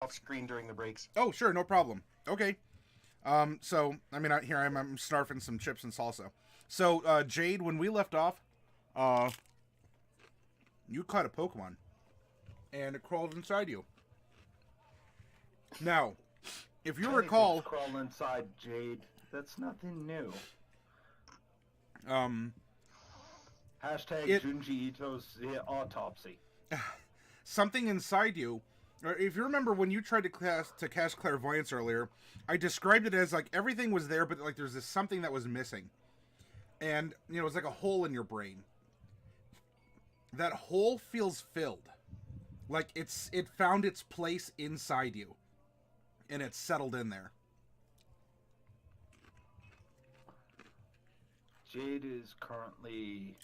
off screen during the breaks. Oh, sure, no problem. Okay. So, I mean, here I'm snarfing some chips and salsa. So, Jade, when we left off, you caught a Pokemon, and it crawled inside you. Now, if you recall... crawl inside Jade. That's nothing new. Hashtag Junji Ito's autopsy. Something inside you... If you remember when you tried to cast clairvoyance earlier, I described it as like everything was there, but like there's this something that was missing. And, you know, it's like a hole in your brain. That hole feels filled. Like it found its place inside you. And it's settled in there. Jade is currently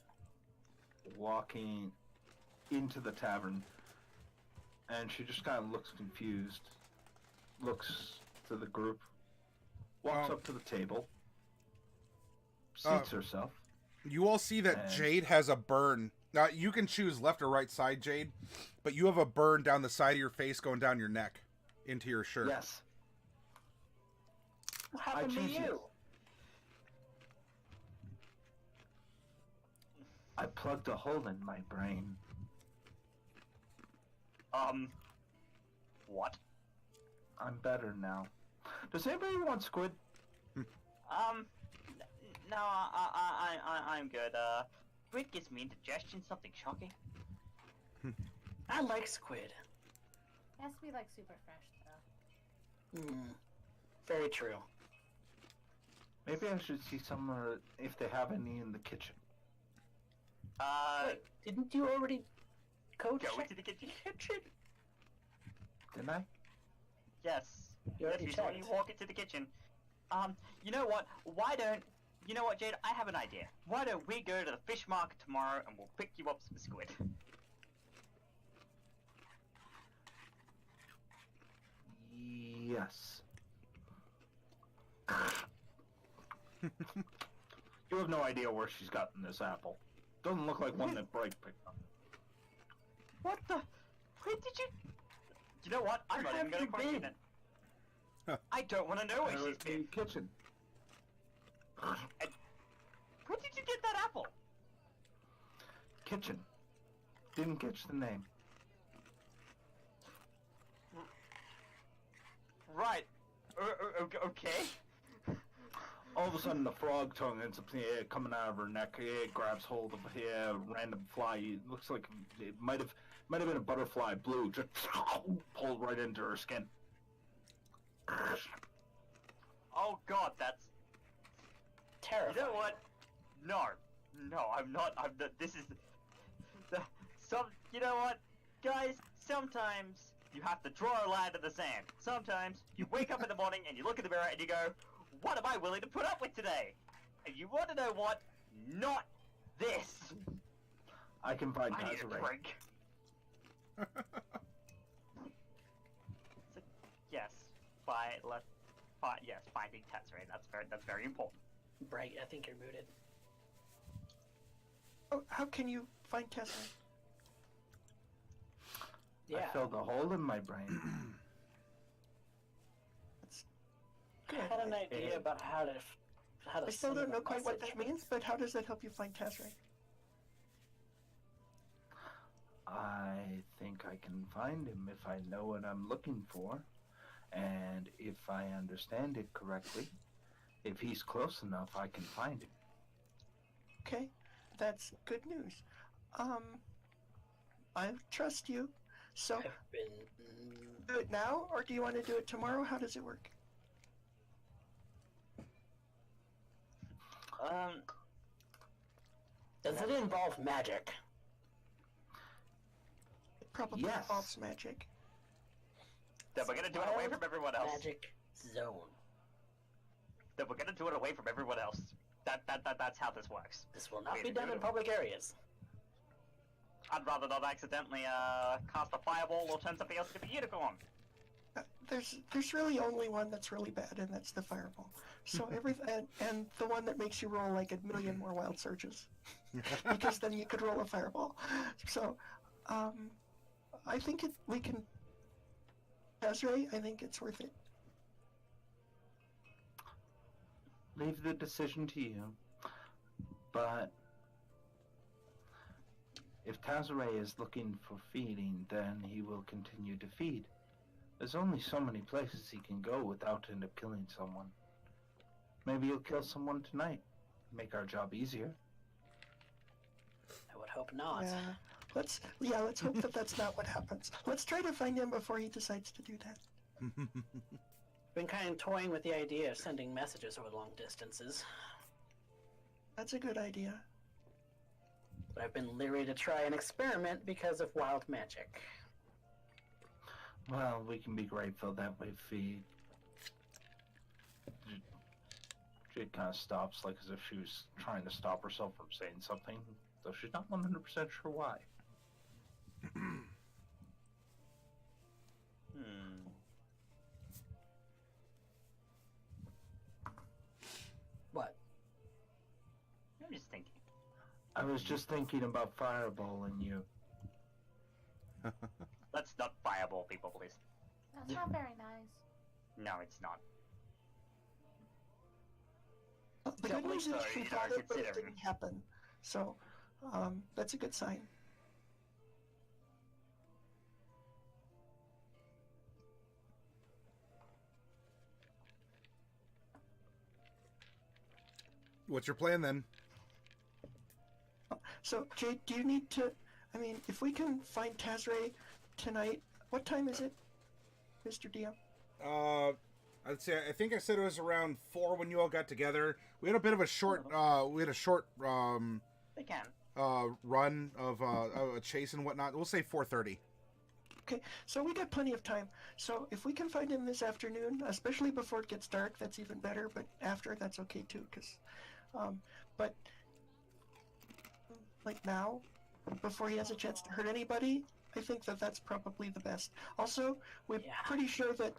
walking into the tavern. And she just kind of looks confused, looks to the group, walks up to the table, seats herself. You all see that Jade has a burn. Now, you can choose left or right side, Jade, but you have a burn down the side of your face going down your neck into your shirt. Yes. What happened to you? I plugged a hole in my brain. What? I'm better now. Does anybody want squid? No, I'm good. Squid gives me indigestion, something shocking. I like squid. It has to be like super fresh though. Very true. Maybe I should see somewhere if they have any in the kitchen. Wait, didn't you already go into the kitchen? Didn't I? Yes. You already Yes, when you walk into the kitchen. You know what? You know what, Jade? I have an idea. Why don't we go to the fish market tomorrow and we'll pick you up some squid? Yes. You have no idea where she's gotten this apple. Doesn't look like one that Bright picked up. What the? Where did you? You know what? I'm not even going to question it. I don't want to know where she's been. In the kitchen. Where did you get that apple? Kitchen. Didn't catch the name. Right. Okay. All of a sudden, the frog tongue ends up coming out of her neck. It grabs hold of a random fly. It looks like it might have been a butterfly. Blue, just pulled right into her skin. Oh God, that's terrifying. You know what? No, I'm not. This is You know what, guys? Sometimes you have to draw a line in the sand. Sometimes you wake up in the morning and you look in the mirror and you go, "What am I willing to put up with today?" And you want to know what? Not this. I can find I need a Desiree. drink. So, yes, finding Desiree. That's very important. Bright, I think you're muted. Oh, how can you find Tessa? I filled a hole in my brain. I had an idea about how to I still don't know quite what that message. means, but how does that help you find Tessa? I think I can find him if I know what I'm looking for. And if I understand it correctly, if he's close enough, I can find him. Okay, that's good news. I trust you. So, do it now, or do you want to do it tomorrow? How does it work? Does it involve magic? It probably involves magic. Then we're gonna do it away from everyone else. Magic zone. Then we're gonna do it away from everyone else. That's how this works. This will not be done in public areas. I'd rather not accidentally cast a fireball or turn something else into a unicorn. There's really only one that's really bad, and that's the fireball. So and the one that makes you roll like a million more wild surges, because then you could roll a fireball. So, I think we can Tazray, I think it's worth it. Leave the decision to you. But if Tazray is looking for feeding, then he will continue to feed. There's only so many places he can go without end up killing someone. Maybe he'll kill someone tonight. Make our job easier. I would hope not. Yeah, let's hope that that's not what happens. Let's try to find him before he decides to do that. Been kind of toying with the idea of sending messages over long distances, That's a good idea. but I've been leery to try an experiment because of wild magic. Well, we can be grateful that we Jade kind of stops, like as if she was trying to stop herself from saying something, though she's not 100% sure why. What? I'm just thinking. I was just thinking about fireballing you. Let's not fireball people, please. That's not very nice. No, it's not. The good news is Sorry, she you thought are it, but it considering. didn't happen. So, that's a good sign. What's your plan then? So, Jade, do you need to... I mean, if we can find Tazray tonight, what time is it, Mr. DM? I'd say I think I said it was around 4 when you all got together. We had a bit of a short They can. run of a chase and whatnot. We'll say 4:30. Okay, so we got plenty of time. So if we can find him this afternoon, especially before it gets dark, that's even better. But after, that's okay too, because, but like now, before he has a chance to hurt anybody, I think that that's probably the best. Also, we're pretty sure that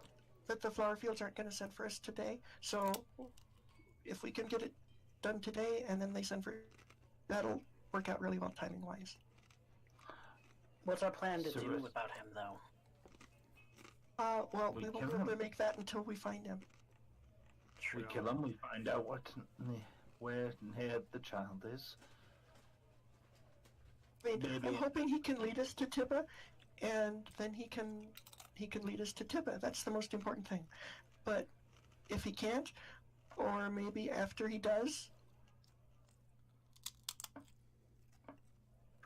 the flower fields aren't going to send for us today. So if we can get it done today and then they send for, that'll work out really well timing wise. What's our plan to So do it's- about him, though? Well, We we won't kill be able to him. make that until we find him. We kill him, we find out where the child is. I mean, Maybe. I'm hoping he can lead us to Tibba, and then he can lead us to Tibba. That's the most important thing. But if he can't, or maybe after he does,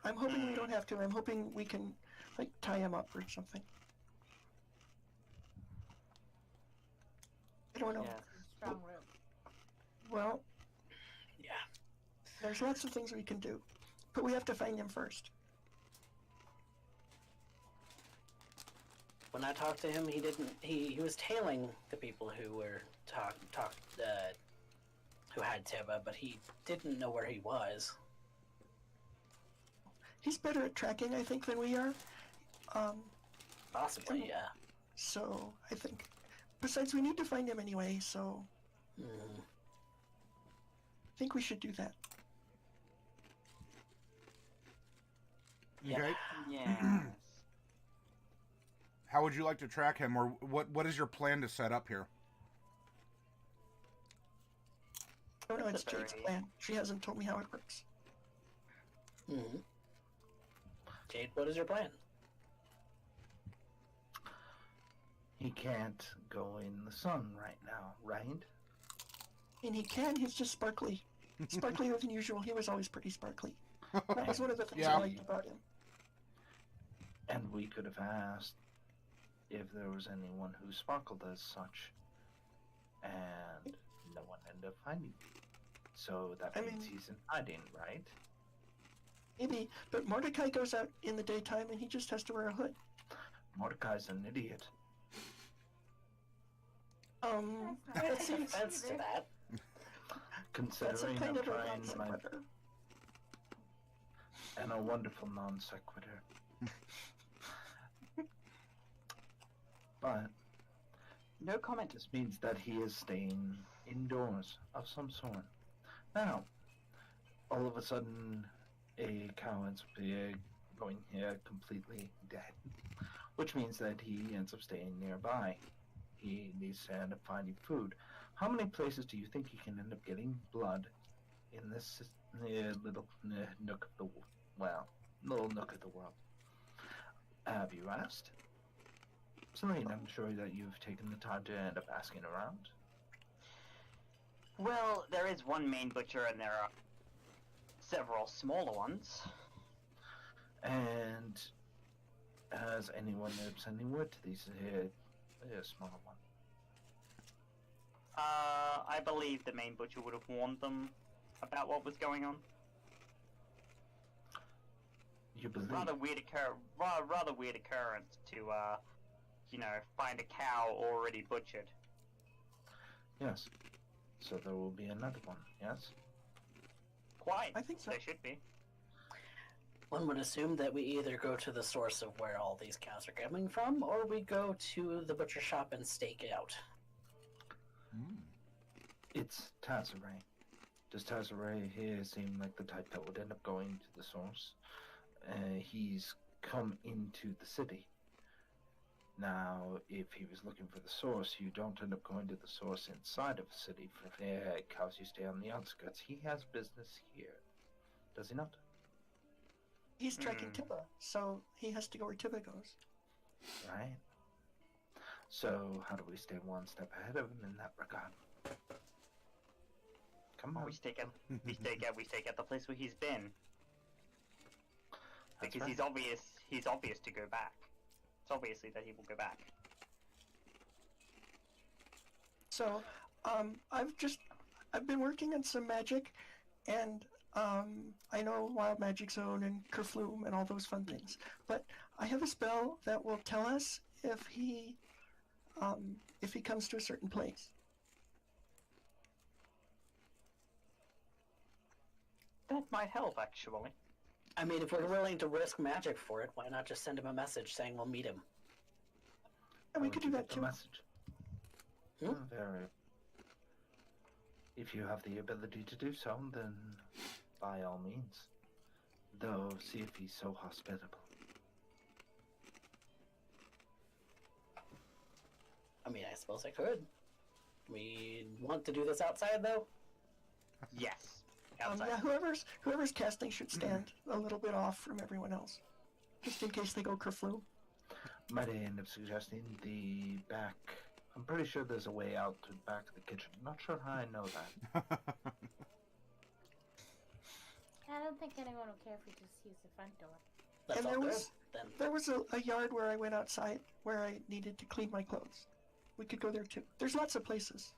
I'm hoping we don't have to. I'm hoping we can, like, tie him up or something. I don't know. Yeah. Strong room. Well, Yeah. there's lots of things we can do, but we have to find him first. When I talked to him, he didn't. He was tailing the people who were who had Tibba, but he didn't know where he was. He's better at tracking, I think, than we are. Possibly, yeah. So I think. Besides, we need to find him anyway, so Mm. I think we should do that. Okay. Yes. How would you like to track him, or what is your plan to set up here? Oh no, it's That's a Jade's very- plan. She hasn't told me how it works. Mm-hmm. Jade, what is your plan? He can't go in the sun right now, right? And he can, he's just sparkly. Sparklier than usual. He was always pretty sparkly. That was one of the things Yeah. I liked about him. And we could have asked if there was anyone who sparkled as such. And no one ended up finding him. So that I means mean- he's in hiding, right? Maybe, but Mordecai goes out in the daytime and he just has to wear a hood. Mordecai's an idiot. That's That not seems, Offense to that. that's a Considering kind I'm of a trying non my... sequitur. And a wonderful non sequitur. But No comment. this means that he is staying indoors of some sort. Now, all of a sudden, a cow ends up going here completely dead. which means that he ends up staying nearby. He needs to end up finding food. How many places do you think he can end up getting blood in this little nook of the little nook of the world? Have you asked? Celine, I'm sure that you've taken the time to end up asking around. Well, there is one main butcher, and there are several smaller ones. And has anyone ended up sending word to these smaller ones? I believe the main butcher would have warned them about what was going on. You believe? Rather weird occurrence to, find a cow already butchered. Yes. So there will be another one, yes? Quite. I think so. There should be. One would assume that we either go to the source of where all these cows are coming from, or we go to the butcher shop and stake it out. It's Tazaray. Does Tazaray here seem like the type that would end up going to the source? He's come into the city. Now, if he was looking for the source, you don't end up going to the source inside of a city. For cows, you stay on the outskirts. He has business here. Does he not? He's trekking Tiba, so he has to go where Tiba goes. Right. So, how do we stay one step ahead of him in that regard? Come on. We stake at the place where he's been. That's Because right. he's obvious to go back. It's obviously that he will go back. So, I've been working on some magic, and I know Wild Magic Zone and Kerflume and all those fun things. But I have a spell that will tell us if he comes to a certain place. That might help, actually. I mean, if we're willing to risk magic for it, why not just send him a message saying we'll meet him? And we How could would do you that get too. the message? Hmm? Very. If you have the ability to do so, then by all means. Though, see if he's so hospitable. I mean, I suppose I could. We want to do this outside, though? Yes. Outside. Yeah, whoever's casting should stand a little bit off from everyone else, just in case they go Kerflume. Might I end up suggesting the back? I'm pretty sure there's a way out to the back of the kitchen. Not sure how I know that. I don't think anyone will care if we just use the front door. That's And all there good, was- then. There was a yard where I went outside where I needed to clean my clothes. We could go there too. There's lots of places.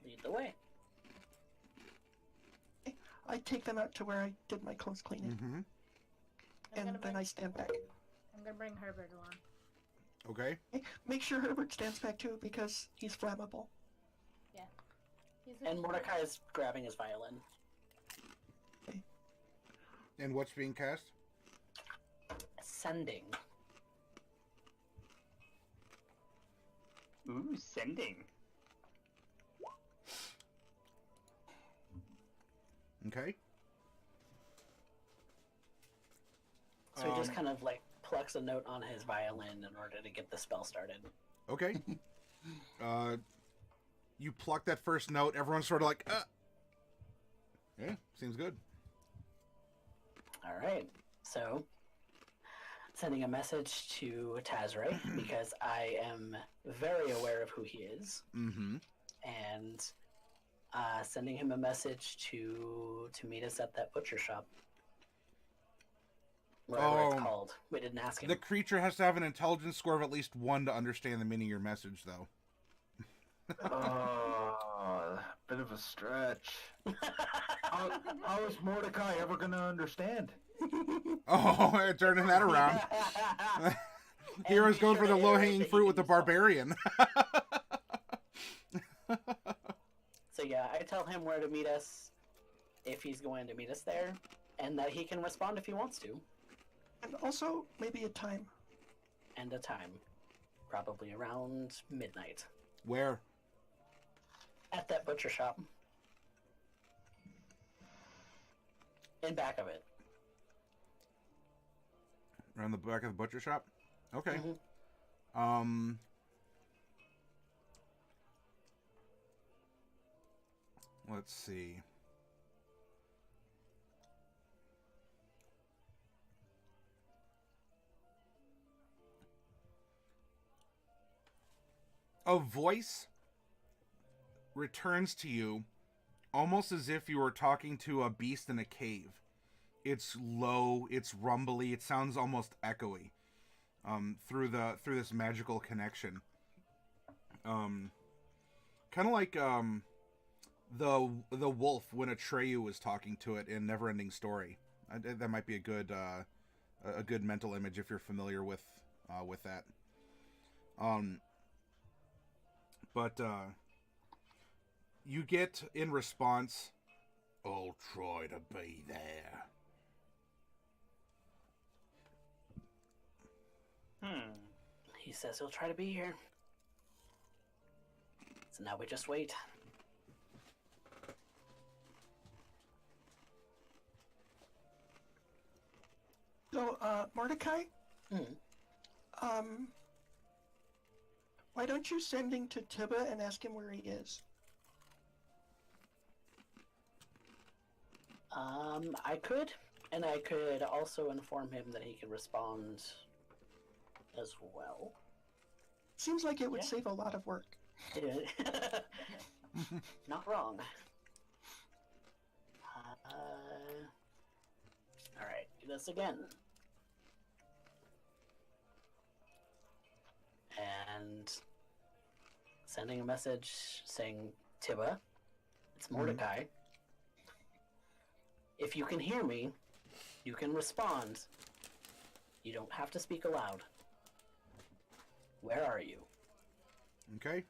Lead the way. I take them out to where I did my clothes cleaning, Mm-hmm. and then I stand back. I'm gonna bring Herbert along. Okay. Hey, make sure Herbert stands back too, because he's flammable. He's And Mordecai is grabbing his violin. And what's being cast? Sending. Ooh, sending. Okay. So he just kind of like plucks a note on his violin in order to get the spell started. Okay. You pluck that first note. Everyone's sort of like, Yeah, seems good. All right. So, sending a message to Tazray because I am very aware of who he is, Mm-hmm. and sending him a message to meet us at that butcher shop. Whatever it's called. We didn't ask him. The creature has to have an intelligence score of at least 1 to understand the meaning of your message, though. Oh, bit of a stretch. How is Mordecai ever going to understand? Oh, turning that around. Hero's be going sure for the to low-hanging iterate fruit that with the you saw. barbarian. So yeah, I tell him where to meet us if he's going to meet us there, and that he can respond if he wants to, And also, maybe a time. and a time. Probably around midnight. Where? At that butcher shop. In back of it. Around the back of the butcher shop? Okay. Mhm. Let's see. A voice returns to you almost as if you were talking to a beast in a cave. It's low, it's rumbly, it sounds almost echoey through this magical connection. Kind of like the wolf when Atreyu was talking to it in Neverending Story. That might be a good mental image if you're familiar with that. But you get in response, "I'll try to be there." He says he'll try to be here. So now we just wait. So, Mordecai? Why don't you send him to Tibba and ask him where he is? I could, and I could also inform him that he can respond as well. Seems like it would save a lot of work. Not wrong. Alright, do this again. And sending a message saying, Tibba, it's Mordecai. If you can hear me, you can respond. You don't have to speak aloud. Where are you? Okay,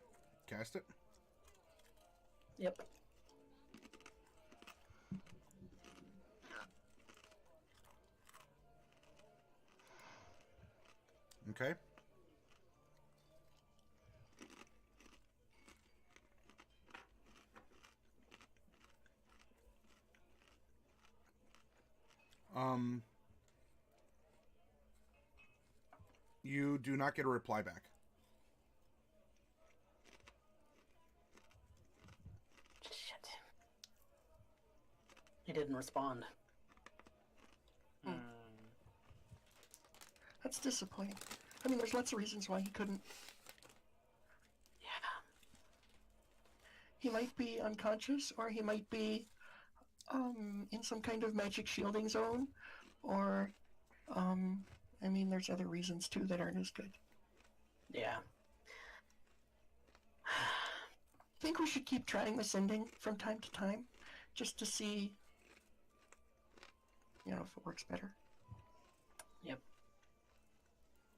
cast it. Yep. Okay. You do not get a reply back. Shit. He didn't respond. That's disappointing. I mean, there's lots of reasons why he couldn't. Yeah. He might be unconscious, or he might be in some kind of magic shielding zone, or I mean, there's other reasons too that aren't as good. Yeah. I think we should keep trying the sending from time to time, just to see, if it works better. Yep.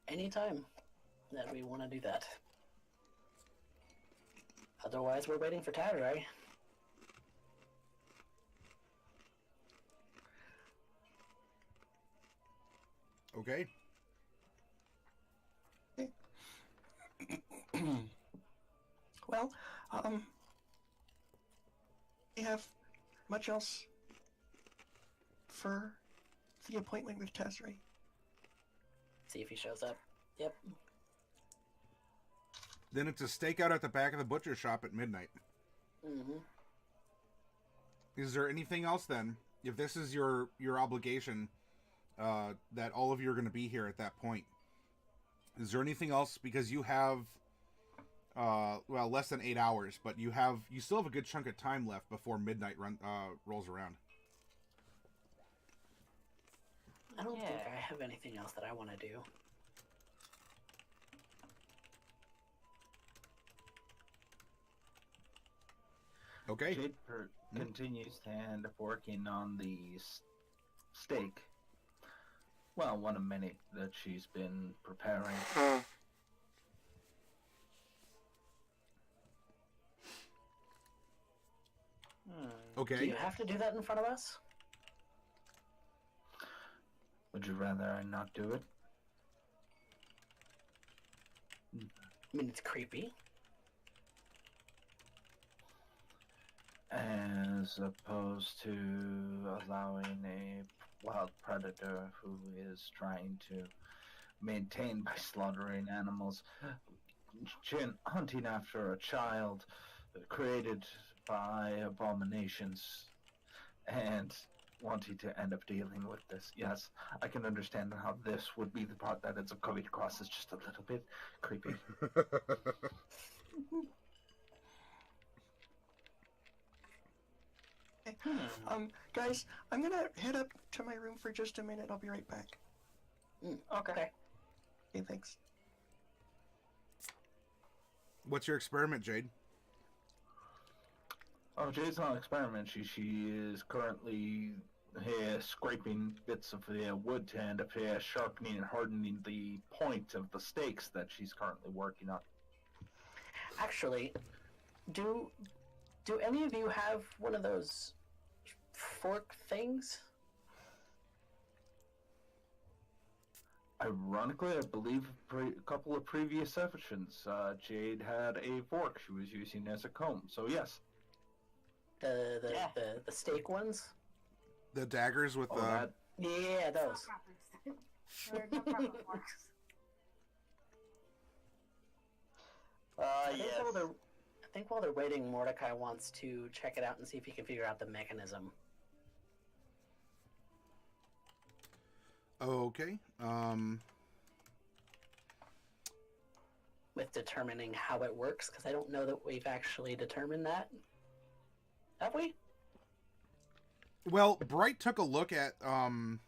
Anytime that we want to do that. Otherwise, we're waiting for Tadray. Okay. Well, you have much else for the appointment with Tazray? See if he shows up. Yep. Then it's a stakeout at the back of the butcher shop at midnight. Mm-hmm. Is there anything else then? If this is your obligation, that all of you are going to be here at that point. Is there anything else? Because you have, less than 8 hours, but you still have a good chunk of time left before midnight rolls around. I don't think I have anything else that I want to do. Okay. Jade continues to end up working on the steak. Well, one of many that she's been preparing. Okay. Do you have to do that in front of us? Would you rather I not do it? I mean, it's creepy. As opposed to allowing a wild predator who is trying to maintained by slaughtering animals, hunting after a child created by abominations, and wanting to end up dealing with this. Yes, I can understand how this would be the part that ends up coming across as just a little bit creepy. Guys, I'm gonna head up to my room for just a minute. I'll be right back. Okay. Okay, thanks. What's your experiment, Jade? Oh, Jade's not an experiment. She is currently here scraping bits of the wood to end up here sharpening and hardening the point of the stakes that she's currently working on. Actually, do any of you have one of those fork things? Ironically, I believe a couple of previous sessions, Jade had a fork she was using as a comb. So yes. The steak ones? The daggers with Yeah, those. Or no proper forks. I think while they're waiting, Mordecai wants to check it out and see if he can figure out the mechanism. Okay. With determining how it works, because I don't know that we've actually determined that. Have we? Well, Bright took a look at them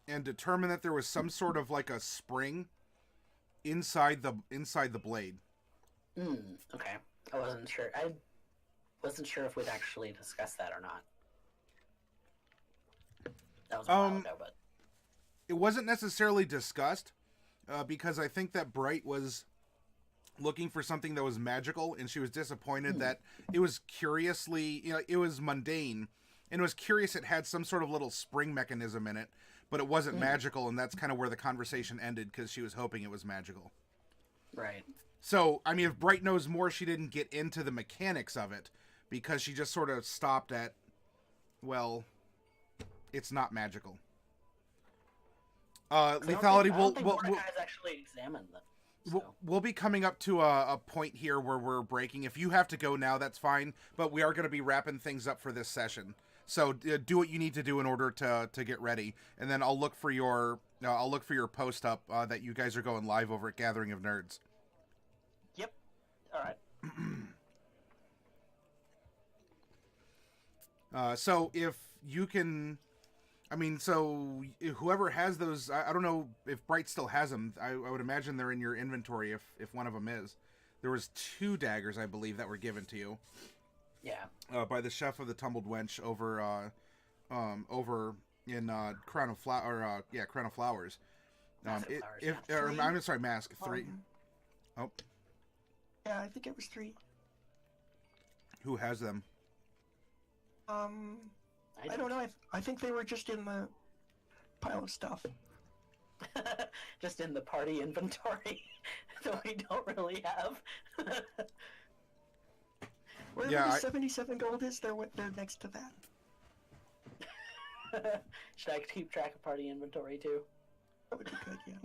and determined that there was some sort of like a spring inside the blade. Okay. I wasn't sure. I wasn't sure if we'd actually discussed that or not. That was a while ago, but it wasn't necessarily discussed because I think that Bright was looking for something that was magical, and she was disappointed that it was curiously, it was mundane, and it was curious it had some sort of little spring mechanism in it, but it wasn't magical, and that's kind of where the conversation ended because she was hoping it was magical. Right. So, I mean, if Bright knows more, she didn't get into the mechanics of it because she just sort of stopped at, well, it's not magical. Lethality, I don't think Mordecai has actually examined them. So. We'll be coming up to a point here where we're breaking. If you have to go now, that's fine. But we are going to be wrapping things up for this session. So do what you need to do in order to get ready, and then I'll look for your post up that you guys are going live over at Gathering of Nerds. Yep. All right. So if you can. I mean, so whoever has those, I don't know if Bright still has them. I would imagine they're in your inventory if one of them is. There was 2 daggers, I believe, that were given to you. Yeah. By the chef of the Tumbled Wench over in Crown of Flowers. I'm sorry, Mask 3. Yeah, I think it was 3. Who has them? I don't know. I think they were just in the pile of stuff. Just in the party inventory that we don't really have. Wherever the 77 gold is, they're next to that. Should I keep track of party inventory too? That would be good, yeah.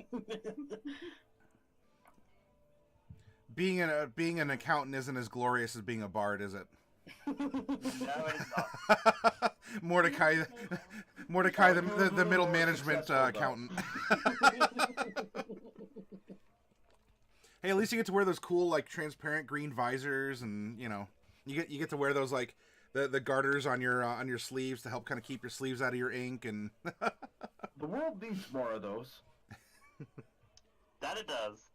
Being an accountant isn't as glorious as being a bard, is it? No, it's not. Mordecai, the middle management accountant. Hey, at least you get to wear those cool like transparent green visors, and you get to wear those like the garters on your sleeves to help kind of keep your sleeves out of your ink. And the world needs more of those. That it does.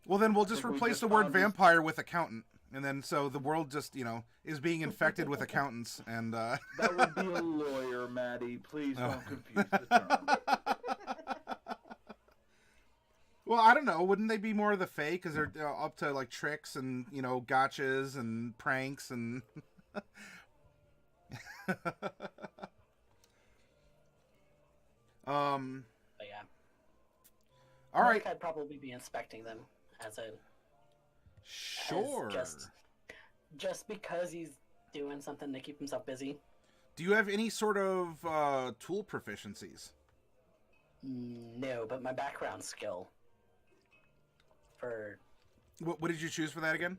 Well, then we'll just replace the word vampire with accountant. And then, so the world just, is being infected with accountants, and, That would be a lawyer, Matty. Please don't confuse the term. Well, I don't know. Wouldn't they be more of the Fae? Because they're up to, like, tricks and, gotchas and pranks and... But yeah. All right. I'd probably be inspecting them as a... Sure. Just because he's doing something to keep himself busy. Do you have any sort of tool proficiencies? No, but my background skill for What did you choose for that again?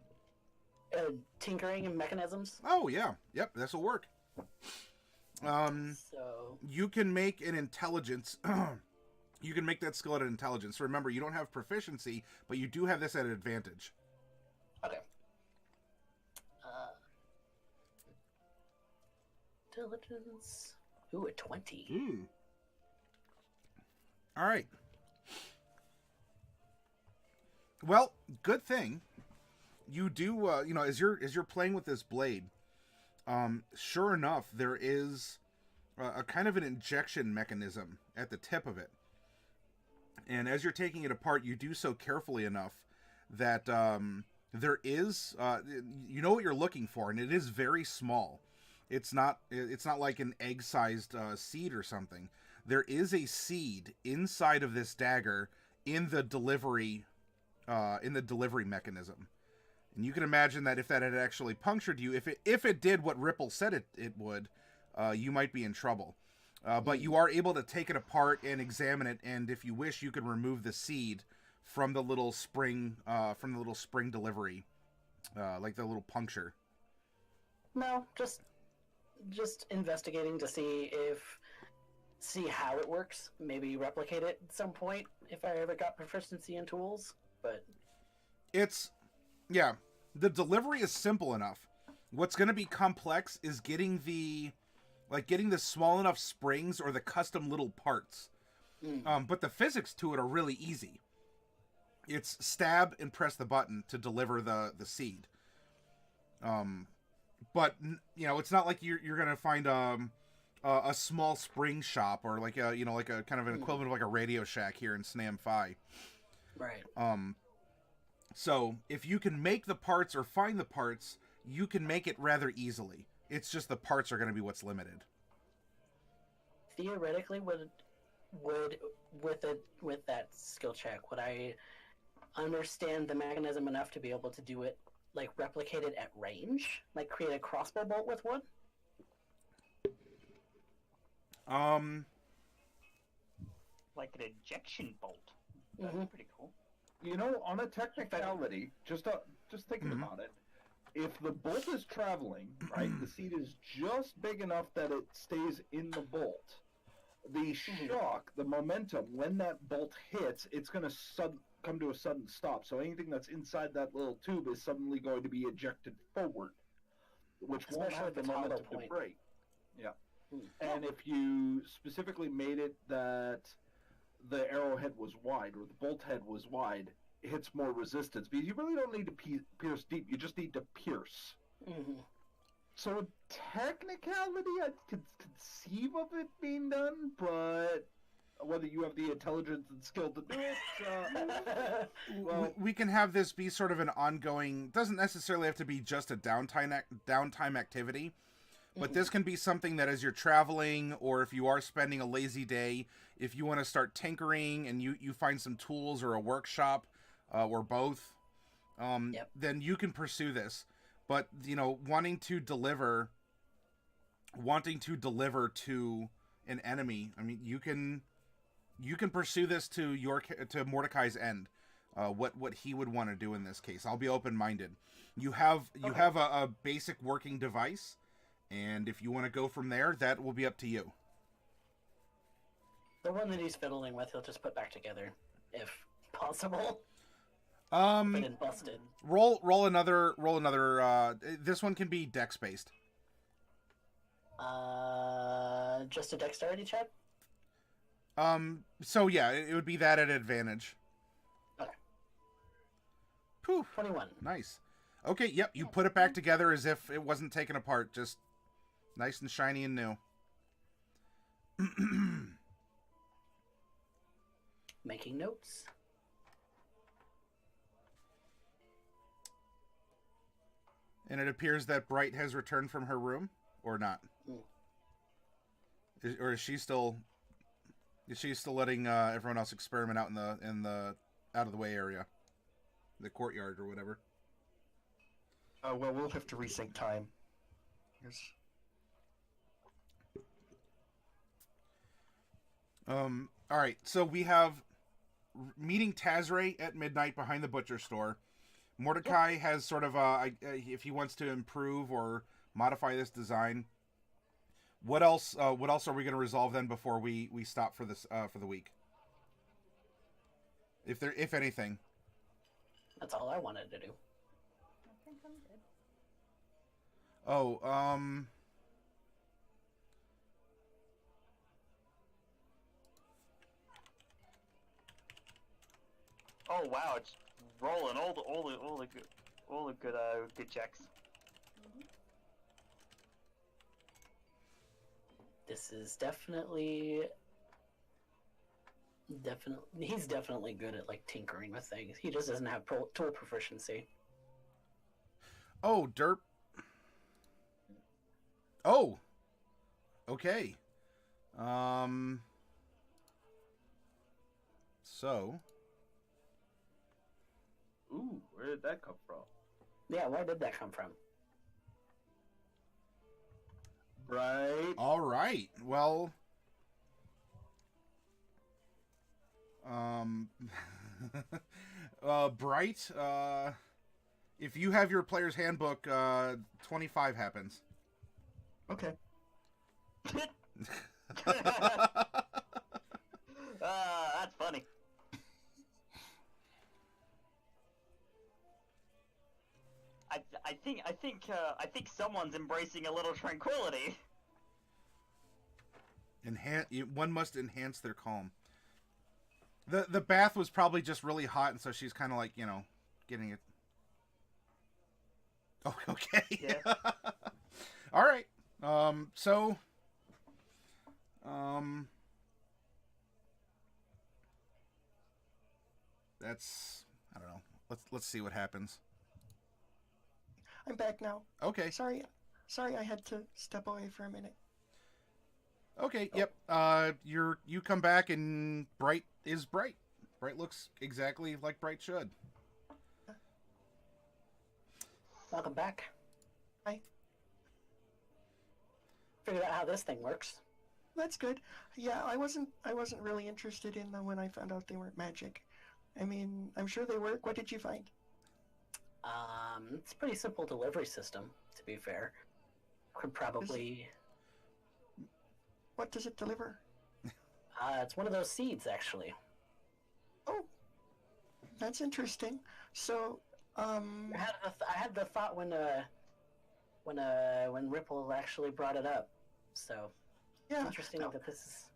tinkering and mechanisms. Oh, yeah. Yep, this will work. So You can make an intelligence... you can make that skill at an intelligence. Remember, you don't have proficiency, but you do have this at an advantage. okay. Intelligence. Ooh, a 20. Ooh. All right. Well, good thing you do. As you're playing with this blade, sure enough, there is a kind of an injection mechanism at the tip of it, and as you're taking it apart, you do so carefully enough that there is, you know what you're looking for, and it is very small. It's not like an egg-sized seed or something. There is a seed inside of this dagger in the delivery mechanism, and you can imagine that if that had actually punctured you, if it did what Ripol said it would, you might be in trouble. But you are able to take it apart and examine it, and if you wish, you can remove the seed from the little spring delivery, like the little puncture. No, just investigating to see how it works. Maybe replicate it at some point if I ever got proficiency in tools. But the delivery is simple enough. What's going to be complex is getting the small enough springs or the custom little parts. But the physics to it are really easy. It's stab and press the button to deliver the seed. But it's not like you're gonna find a small spring shop or like a kind of an equivalent of like a Radio Shack here in Snam Phi. right. So if you can make the parts or find the parts, you can make it rather easily. It's just the parts are going to be what's limited. Theoretically, would with that skill check, would I understand the mechanism enough to be able to do it, like replicate it at range, like create a crossbow bolt with wood? Like an injection bolt. That's pretty cool. You know, on a technicality, just thinking about it, if the bolt is traveling, right, the seed is just big enough that it stays in the bolt. The shock, the momentum, when that bolt hits, it's going to come to a sudden stop. So anything that's inside that little tube is suddenly going to be ejected forward, which won't Especially have the if it's hollow momentum point. to break. Yeah. And if you specifically made it that the arrowhead was wide or the bolt head was wide, it hits more resistance because you really don't need to pierce deep. You just need to pierce. So technicality, I could conceive of it being done, but whether you have the intelligence and skill to do it, well, we can have this be sort of an ongoing. Doesn't necessarily have to be just a downtime activity. But this can be something that as you're traveling or if you are spending a lazy day, if you want to start tinkering and you find some tools or a workshop or both, then you can pursue this. But, wanting to deliver to an enemy, I mean, you can pursue this to Mordecai's end, what he would want to do in this case. I'll be open-minded. You have a basic working device. And if you want to go from there, that will be up to you. The one that he's fiddling with, he'll just put back together, if possible. If it didn't busted. Roll another. This one can be dex based. Just a dexterity check. So yeah, it would be that at advantage. Okay. Poof. 21. Nice. Okay. Yep. You put it back together as if it wasn't taken apart. Just. Nice and shiny and new. Making notes. And it appears that Bright has returned from her room, or not? Or is she still letting everyone else experiment out in the out of the way area, the courtyard or whatever? Well, we'll have to resync time. All right, so we have meeting Tazray at midnight behind the butcher store. Mordecai has sort of if he wants to improve or modify this design. What else? What else are we going to resolve then before we stop for this for the week? If anything. That's all I wanted to do. I think I'm good. Oh, Oh wow, it's rolling all the good checks. This is definitely he's definitely good at like tinkering with things. He just doesn't have tool proficiency. oh, derp. Oh, okay. So. Ooh, where did that come from? Yeah, where did that come from? Right. All right. Well, Bright, if you have your player's handbook, 25 happens. Okay. That's funny. I think someone's embracing a little tranquility. One must enhance their calm. The bath was probably just really hot, and so she's kind of like, getting it. Oh, okay. Yeah. All right. That's, I don't know. Let's see what happens. I'm back now. Okay. Sorry, I had to step away for a minute. Okay. Yep. You come back and Bright is Bright. Bright looks exactly like Bright should. Welcome back. Hi. Figured out how this thing works. That's good. Yeah, I wasn't really interested in them when I found out they weren't magic. I mean, I'm sure they work. What did you find? It's a pretty simple delivery system, to be fair. Could probably... What does it deliver? It's one of those seeds, actually. Oh, that's interesting. So, I had the thought when Ripol actually brought it up. So, yeah. it's interesting that this is...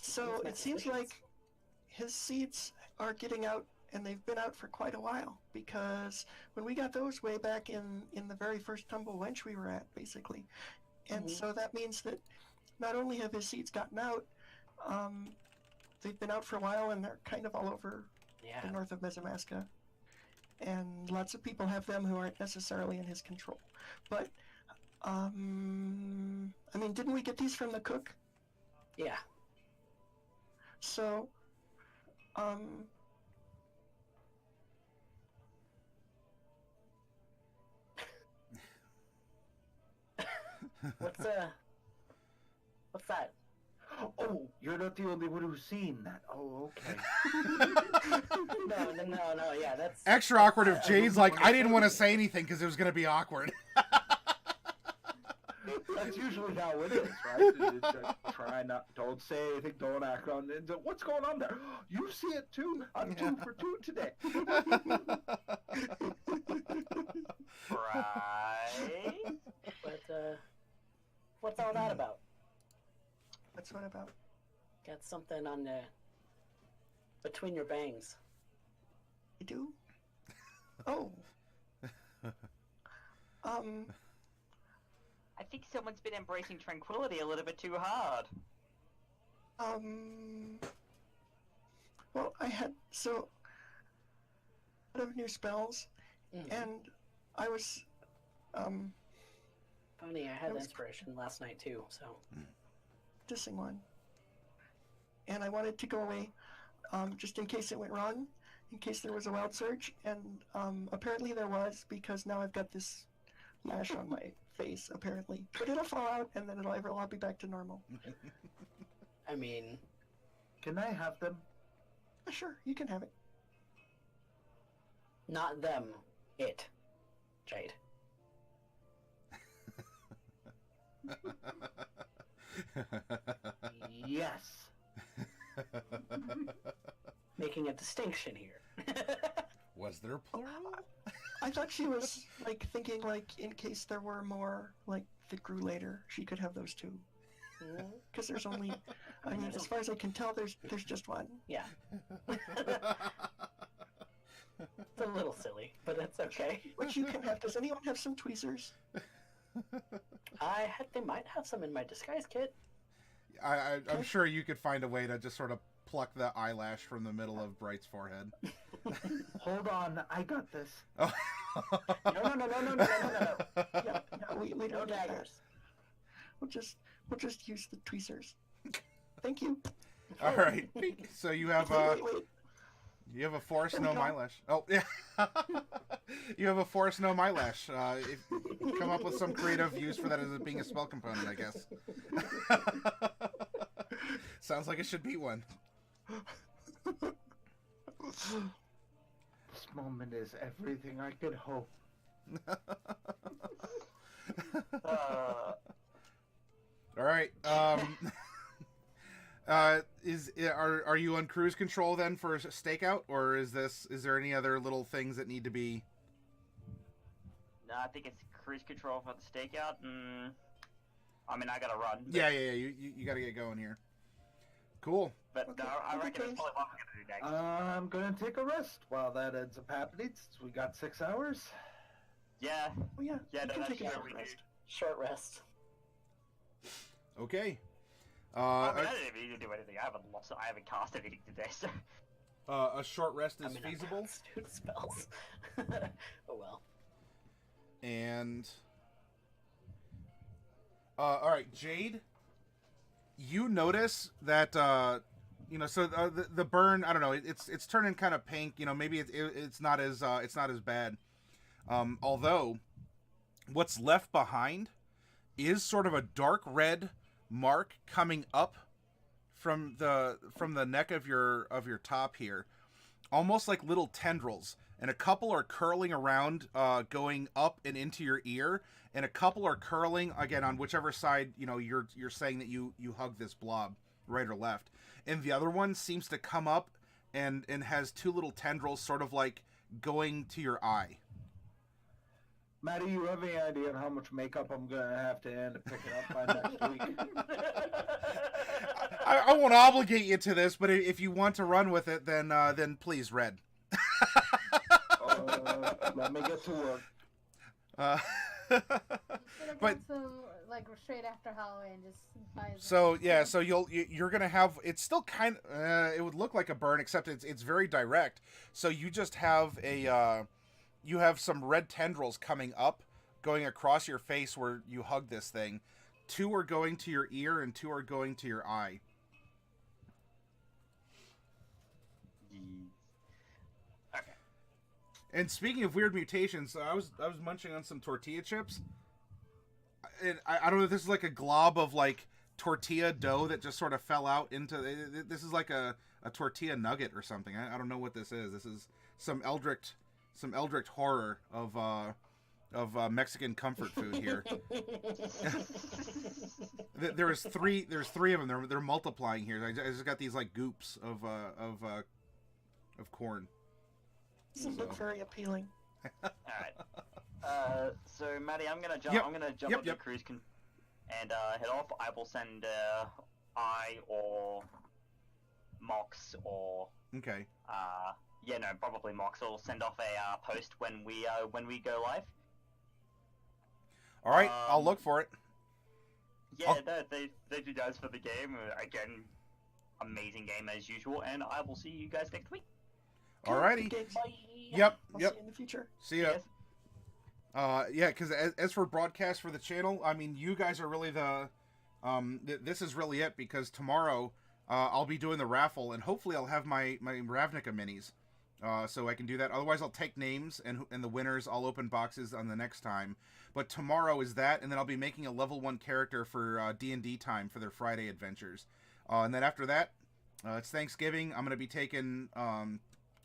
So it seems like his seeds are getting out, and they've been out for quite a while, because when we got those way back in the very first tumble wench we were at, basically. And so that means that not only have his seeds gotten out, they've been out for a while, and they're kind of all over the north of Mezamaska. And lots of people have them who aren't necessarily in his control. But, I mean, didn't we get these from the cook? Yeah. So, What's that? Oh, you're not the only one who's seen that. Oh, okay. No, yeah, that's... Extra awkward if Jade's like, I didn't want to say anything because it was going to be awkward. That's usually how it is, right? Try not, don't say anything, don't act on it. What's going on there? You see it too? I'm 2 for 2 today. Right? But, what's all that about? what's what about? Got something on the... between your bangs. I do? Oh. I think someone's been embracing tranquility a little bit too hard. Well, I had, so, a lot of new spells, and I was, Funny, I had the inspiration last night too, so... dissing one. And I wanted to go away, just in case it went wrong, in case there was a wild surge, and, apparently there was, because now I've got this lash on my face, apparently. But it'll fall out, and then it'll all be back to normal. I mean, Can I have them? Sure, you can have it. not them, it. Jade. Yes. Making a distinction here. Was there plural? I thought she was like thinking like in case there were more like that grew later, she could have those too. Because there's only, I mean, as far as I can tell, there's just one. Yeah. It's a little silly, but that's okay. Which you can have. Does anyone have some tweezers? They might have some in my disguise kit. I'm sure you could find a way to just sort of pluck the eyelash from the middle of Bright's forehead. Hold on, I got this. Oh. No. Yeah, we No don't do that. daggers. We'll just use the tweezers. Thank you. All right. So you have Wait. you have a forest There we gnome go. eyelash. Oh yeah. You have a forest gnome eyelash. Come up with some creative use for that as being a spell component, I guess. Sounds like it should be one. This moment is everything I could hope. All right. Are you on cruise control then for stakeout, or is there any other little things that need to be? No, I think it's cruise control for the stakeout. I mean, I gotta run. But, Yeah. You got to get going here. Cool. But Okay, no, I okay, reckon that's James. probably what we're gonna do next. I'm gonna take a rest while that ends up happening. Since we got 6 hours. Yeah. Oh yeah. Yeah, you no, can that's take a fair, short we do. rest. Short rest. Okay. I mean, I didn't even do anything. I haven't cast anything today, so. A short rest is I'm feasible, Student spells. Oh well. and all right, Jade. You notice that so the burn. I don't know. It's turning kind of pink. Maybe it's not as bad. Although, what's left behind is sort of a dark red mark coming up from the neck of your top here, almost like little tendrils, and a couple are curling around, going up and into your ear, and a couple are curling again on whichever side you're saying that you hug this blob, right or left, and the other one seems to come up and has two little tendrils sort of like going to your eye. Matty, you have any idea on how much makeup I'm gonna have to end to pick it up by next week? I won't obligate you to this, but if you want to run with it, then please, Red. Let me get to work. Should have But- done some like straight after Halloween, just buy them. So yeah, so you're gonna have, it's still kind of it would look like a burn, except it's very direct. So you just have you have some red tendrils coming up, going across your face where you hug this thing. 2 are going to your ear and 2 are going to your eye. Okay. And speaking of weird mutations, I was munching on some tortilla chips. And I don't know if this is like a glob of like tortilla dough that just sort of fell out into. This is like a tortilla nugget or something. I don't know what this is. This is some eldritch horror of Mexican comfort food here. There's three of them. They're multiplying here. I just got these like goops of corn. Doesn't look very appealing. Alright. So Maddie, I'm gonna jump. Yep. I'm gonna jump Yep, up yep. the cruise and head off. I will send I or Mox or Okay. probably Mox will send off a post when we go live. All right. I'll look for it. Yeah, Oh. no, thank you guys for the game. Again, amazing game as usual, and I will see you guys next week. Alrighty. Good gigs. Bye. Yep. I'll Yep. see you in the future. See ya. Yes. Yeah, because as for broadcast for the channel, I mean, you guys are really the, this is really it, because tomorrow, I'll be doing the raffle, and hopefully I'll have my Ravnica minis, so I can do that. Otherwise, I'll take names, and the winners, I'll open boxes on the next time. But tomorrow is that, and then I'll be making a level 1 character for D&D time for their Friday adventures. And then after that, it's Thanksgiving. I'm going to be taking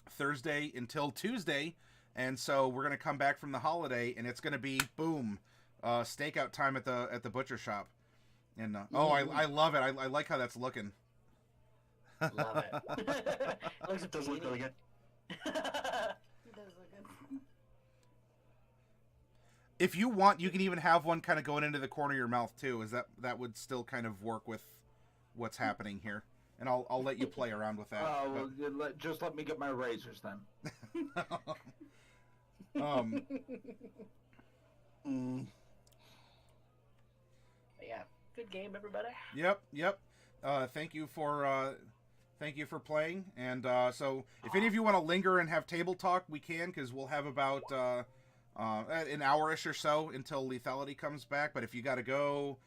Thursday until Tuesday. And so we're going to come back from the holiday, and it's going to be, boom, stakeout time at the butcher shop. And I love it. I like how that's looking. Love it. It looks It does look really good. It does look good. If you want, you can even have one kind of going into the corner of your mouth too. Is that would still kind of work with what's happening here? And I'll let you play around with that. Well, just let me get my razors then. Yeah, good game, everybody. Yep. Thank you for playing. And so, if any of you want to linger and have table talk, we can, because we'll have about an hour-ish or so until lethality comes back. But if you got to go,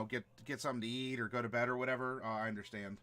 get something to eat or go to bed or whatever, I understand.